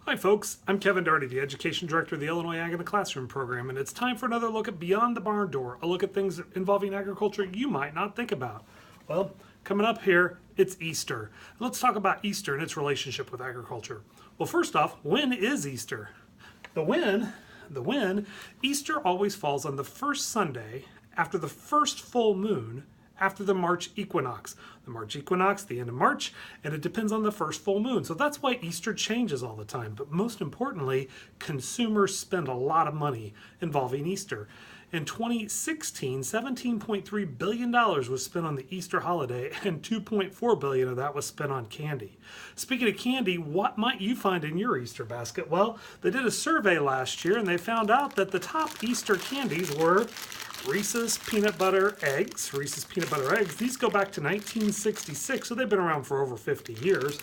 Hi folks, I'm Kevin Darty, the Education Director of the Illinois Ag in the Classroom program, and it's time for another look at Beyond the Barn Door, a look at things involving agriculture you might not think about. Well, coming up here, it's Easter. Let's talk about Easter and its relationship with agriculture. Well, first off, when is Easter? Easter always falls on the first Sunday after the first full moon after the March equinox. The March equinox, the end of March, and it depends on the first full moon. So that's why Easter changes all the time. But most importantly, consumers spend a lot of money involving Easter. In 2016, $17.3 billion was spent on the Easter holiday, and $2.4 billion of that was spent on candy. Speaking of candy, what might you find in your Easter basket? Well, they did a survey last year, and they found out that the top Easter candies were Reese's Peanut Butter Eggs. Reese's Peanut Butter Eggs, these go back to 1966, so they've been around for over 50 years.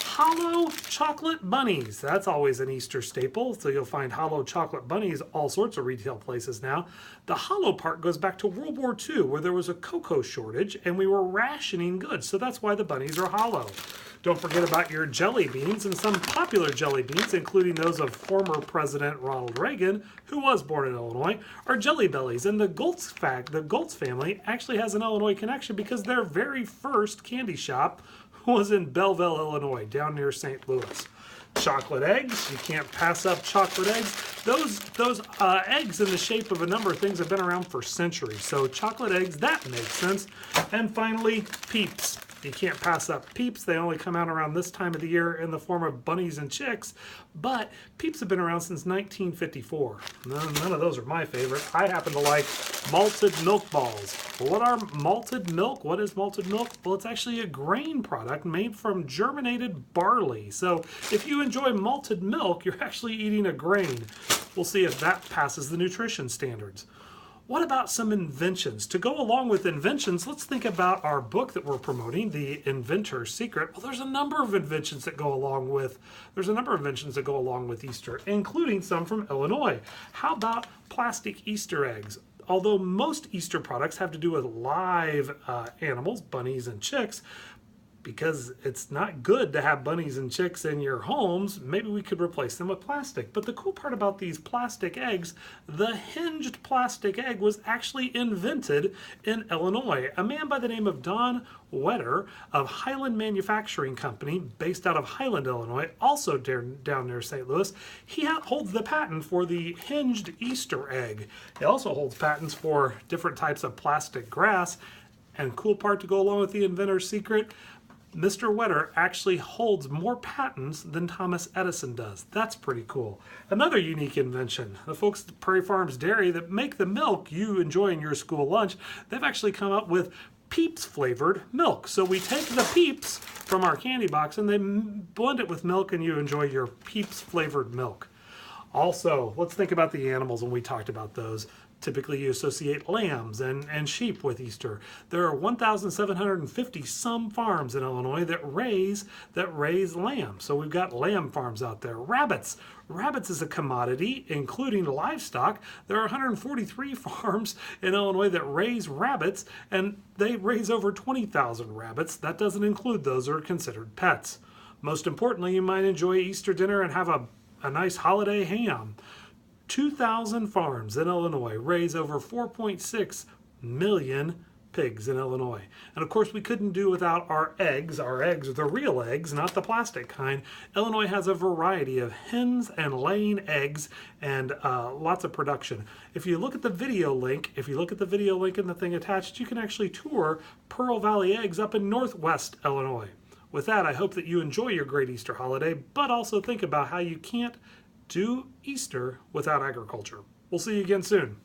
Hollow Chocolate Bunnies, that's always an Easter staple, so you'll find Hollow Chocolate Bunnies all sorts of retail places now. The Hollow part goes back to World War II, where there was a cocoa shortage and we were rationing goods, so that's why the bunnies are hollow. Don't forget about your jelly beans, and some popular jelly beans, including those of former President Ronald Reagan, who was born in Illinois, are Jelly Bellies. And the Goltz family actually has an Illinois connection because their very first candy shop was in Belleville, Illinois, down near St. Louis. Chocolate eggs, you can't pass up chocolate eggs. Those eggs in the shape of a number of things have been around for centuries. So chocolate eggs, that makes sense. And finally, Peeps. You can't pass up Peeps. They only come out around this time of the year in the form of bunnies and chicks, but Peeps have been around since 1954. None of those are my favorite. I happen to like malted milk balls. What are malted milk? What is malted milk? Well, it's actually a grain product made from germinated barley. So if you enjoy malted milk, you're actually eating a grain. We'll see if that passes the nutrition standards. What about some inventions? To go along with inventions, let's think about our book that we're promoting, The Inventor's Secret. Well, there's a number of inventions that go along with Easter, including some from Illinois. How about plastic Easter eggs? Although most Easter products have to do with live animals, bunnies and chicks, because it's not good to have bunnies and chicks in your homes, maybe we could replace them with plastic. But the cool part about these plastic eggs, the hinged plastic egg was actually invented in Illinois. A man by the name of Don Wetter of Highland Manufacturing Company, based out of Highland, Illinois, also down near St. Louis, he holds the patent for the hinged Easter egg. He also holds patents for different types of plastic grass. And cool part to go along with the inventor's secret, Mr. Wetter actually holds more patents than Thomas Edison does. That's pretty cool. Another unique invention, the folks at Prairie Farms Dairy that make the milk you enjoy in your school lunch, they've actually come up with Peeps flavored milk. So we take the Peeps from our candy box and they blend it with milk and you enjoy your Peeps flavored milk. Also, let's think about the animals when we talked about those. Typically, you associate lambs and sheep with Easter. There are 1,750 some farms in Illinois that raise lambs. So we've got lamb farms out there. Rabbits. Rabbits is a commodity, including livestock. There are 143 farms in Illinois that raise rabbits, and they raise over 20,000 rabbits. That doesn't include those that are considered pets. Most importantly, you might enjoy Easter dinner and have a nice holiday ham. 2,000 farms in Illinois raise over 4.6 million pigs in Illinois. And of course, we couldn't do without our eggs. Our eggs are the real eggs, not the plastic kind. Illinois has a variety of hens and laying eggs and lots of production. If you look at the video link in the thing attached, you can actually tour Pearl Valley Eggs up in Northwest Illinois. With that, I hope that you enjoy your great Easter holiday, but also think about how you can't do Easter without agriculture. We'll see you again soon.